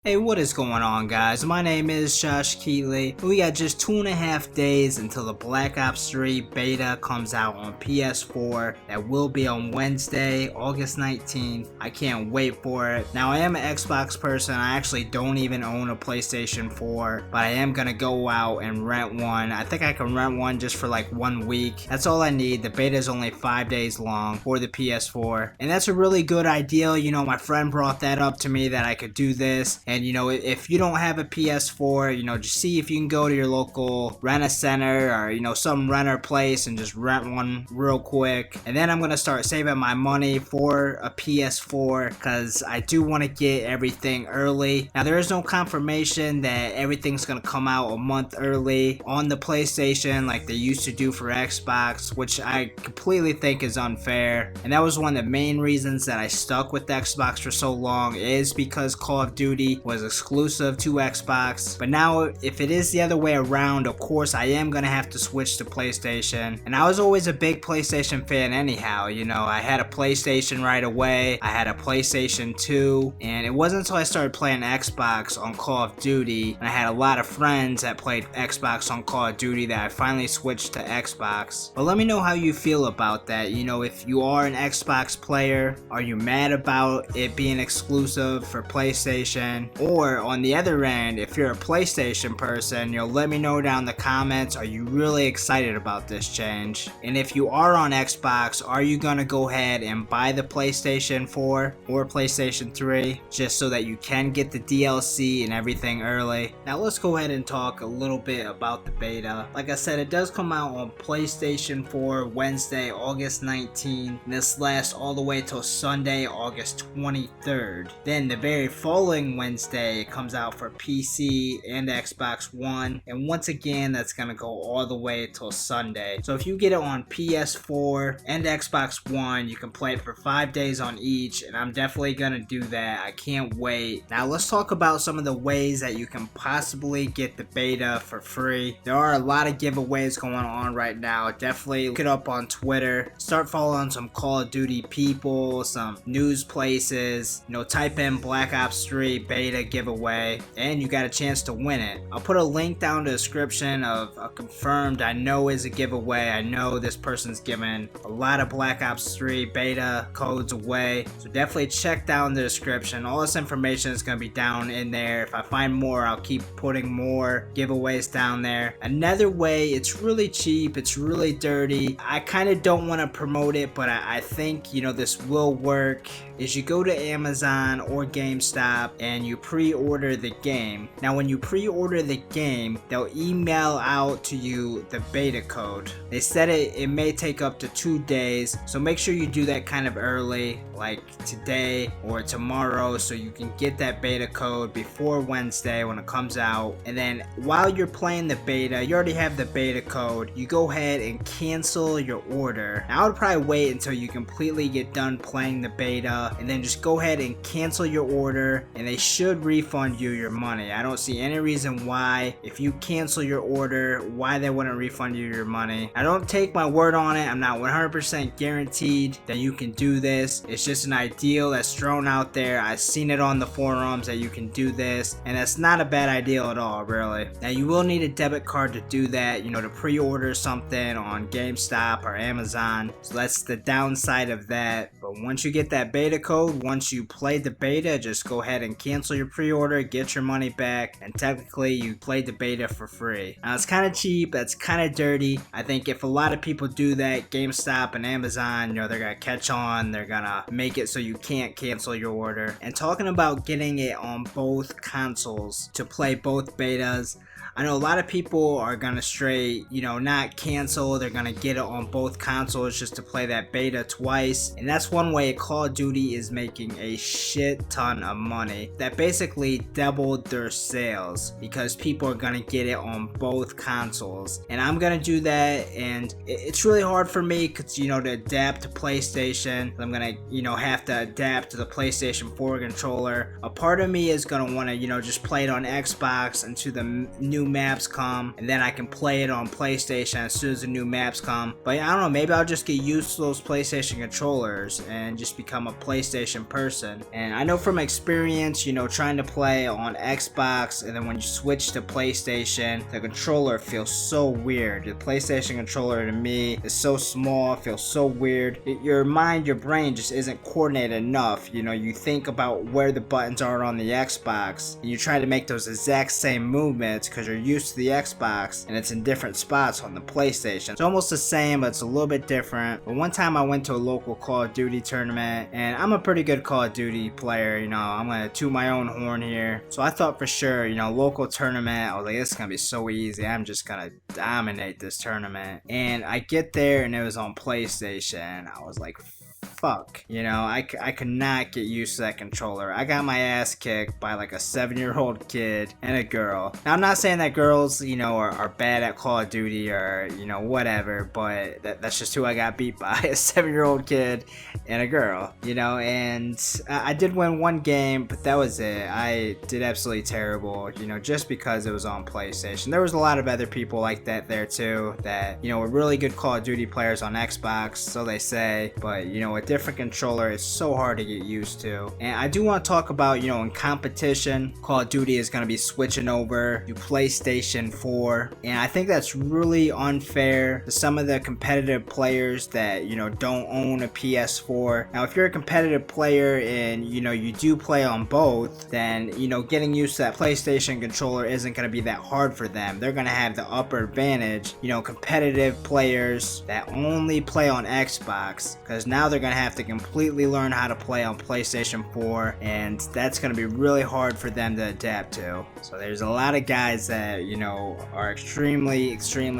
Hey, what is going on, guys? My name is Josh Keatley. We got just 2.5 days until the Black Ops 3 beta comes out on PS4. That will be on Wednesday, August 19th. I can't wait for it. Now, I am an Xbox person. I actually don't even own a PlayStation 4, but I am gonna go out and rent one. I think I can rent one just for like 1 week. That's all I need. The beta is only 5 days long for the PS4, and that's a really good idea. You know, my friend brought that up to me that I could do this. And you know, if you don't have a PS4, you know, just see if you can go to your local rent-a-center or, you know, some renter place and just rent one real quick. And then I'm gonna start saving my money for a PS4 because I do want to get everything early. Now, there is no confirmation that everything's gonna come out a month early on the PlayStation like they used to do for Xbox, which I completely think is unfair. And that was one of the main reasons that I stuck with Xbox for so long, is because Call of Duty was exclusive to Xbox. But now, if it is the other way around, of course I am gonna have to switch to PlayStation. And I was always a big PlayStation fan anyhow. You know, I had a PlayStation right away. I had a PlayStation 2, and it wasn't until I started playing Xbox on Call of Duty, and I had a lot of friends that played Xbox on Call of Duty, that I finally switched to Xbox. But let me know how you feel about that. You know, if you are an Xbox player, are you mad about it being exclusive for PlayStation? Or on the other end, if you're a PlayStation person, you'll let me know down in the comments, are you really excited about this change? And if you are on Xbox, are you gonna go ahead and buy the PlayStation 4 or PlayStation 3 just so that you can get the DLC and everything early? Now let's go ahead and talk a little bit about the beta. Like I said, it does come out on PlayStation 4 Wednesday, August 19th, and this lasts all the way till Sunday, August 23rd. Then the very following Wednesday, it comes out for PC and Xbox One, and once again that's gonna go all the way till Sunday. So if you get it on PS4 and Xbox One, you can play it for 5 days on each, and I'm definitely gonna do that. I can't wait. Now let's talk about some of the ways that you can possibly get the beta for free. There are a lot of giveaways going on right now. Definitely look it up on Twitter. Start following some Call of Duty people, some news places. You know, type in Black Ops 3 beta giveaway, and you got a chance to win it. I'll put a link down in the description of a confirmed, I know is a giveaway. I know this person's giving a lot of Black Ops 3 beta codes away, so definitely check down the description. All this information is going to be down in there. If I find more, I'll keep putting more giveaways down there. Another way, it's really cheap, it's really dirty. I kind of don't want to promote it, but I think, you know, this will work, is you go to Amazon or GameStop and you pre-order the game. Now when you pre-order the game, they'll email out to you the beta code. They said it may take up to 2 days, so make sure you do that kind of early, like today or tomorrow, so you can get that beta code before Wednesday when it comes out. And then while you're playing the beta, you already have the beta code, you go ahead and cancel your order. Now I would probably wait until you completely get done playing the beta, and then just go ahead and cancel your order, and they should refund you your money. I don't see any reason why, if you cancel your order, why they wouldn't refund you your money. I don't take my word on it. I'm not 100% guaranteed that you can do this. It's just an ideal that's thrown out there. I've seen it on the forums that you can do this, and that's not a bad idea at all, really. Now you will need a debit card to do that, you know, to pre-order something on GameStop or Amazon. So that's the downside of that. But once you get that beta code, once you play the beta, just go ahead and cancel your pre-order, get your money back, and technically you played the beta for free. Now it's kind of cheap, that's kind of dirty. I think if a lot of people do that, GameStop and Amazon, you know, they're gonna catch on, they're gonna make it so you can't cancel your order. And talking about getting it on both consoles to play both betas, I know a lot of people are gonna straight, you know, not cancel. They're gonna get it on both consoles just to play that beta twice. And that's one way Call of Duty is making a shit ton of money. That basically doubled their sales because people are gonna get it on both consoles. And I'm gonna do that, and it's really hard for me because, you know, to adapt to PlayStation. I'm gonna, you know, have to adapt to the PlayStation 4 controller. A part of me is gonna wanna, you know, just play it on Xbox until the new maps come, and then I can play it on PlayStation as soon as the new maps come. But I don't know, maybe I'll just get used to those PlayStation controllers and just become a PlayStation person. And I know from experience, you know, trying to play on Xbox and then when you switch to PlayStation, the controller feels so weird. The PlayStation controller to me is so small, it feels so weird. Your mind, your brain just isn't coordinated enough. You know, you think about where the buttons are on the Xbox and you try to make those exact same movements because you're used to the Xbox and it's in different spots on the PlayStation. It's almost the same, but it's a little bit different. But one time I went to a local Call of Duty tournament, and I'm a pretty good Call of Duty player, you know, I'm gonna toot my own horn here. So I thought for sure, you know, local tournament, I was like, this is gonna be so easy, I'm just gonna dominate this tournament. And I get there and it was on PlayStation. I was like, fuck, you know, I could not get used to that controller. I got my ass kicked by like a 7-year-old kid and a girl. Now I'm not saying that girls, you know, are bad at Call of Duty or, you know, whatever, but that's just who I got beat by, a 7-year-old kid and a girl, you know. And I did win one game, but that was it. I did absolutely terrible, you know, just because it was on PlayStation. There was a lot of other people like that there too, that, you know, were really good Call of Duty players on Xbox, so they say, but, you know, with different controller, it's so hard to get used to. And I do want to talk about, you know, in competition, Call of Duty is going to be switching over to PlayStation 4, and I think that's really unfair to some of the competitive players that, you know, don't own a PS4. Now if you're a competitive player and, you know, you do play on both, then, you know, getting used to that PlayStation controller isn't going to be that hard for them. They're going to have the upper advantage, you know, competitive players that only play on Xbox, because now they're going to have to completely learn how to play on PlayStation 4, and that's going to be really hard for them to adapt to. So there's a lot of guys that, you know, are extremely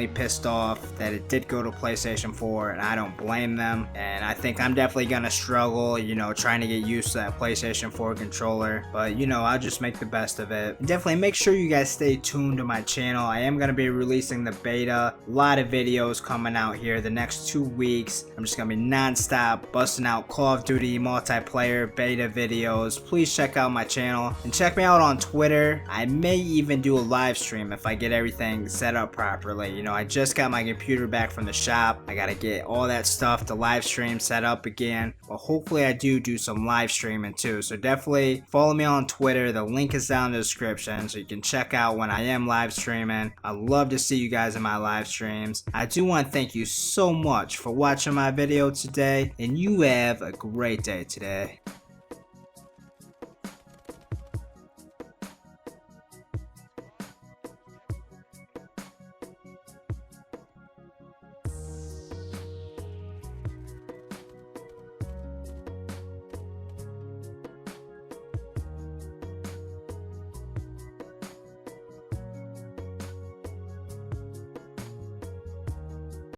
pissed off that it did go to PlayStation 4, and I don't blame them. And I think I'm definitely going to struggle, you know, trying to get used to that PlayStation 4 controller, but, you know, I'll just make the best of it. And definitely make sure you guys stay tuned to my channel. I am going to be releasing the beta, a lot of videos coming out here the next 2 weeks. I'm just going to be non-stop busting out Call of Duty multiplayer beta videos. Please check out my channel and check me out on Twitter. I may even do a live stream if I get everything set up properly. You know, I just got my computer back from the shop. I gotta get all that stuff, the live stream set up again, but hopefully I do some live streaming too. So definitely follow me on Twitter. The link is down in the description so you can check out when I am live streaming. I love to see you guys in my live streams. I do want to thank you so much for watching my video today, and you have a great day today.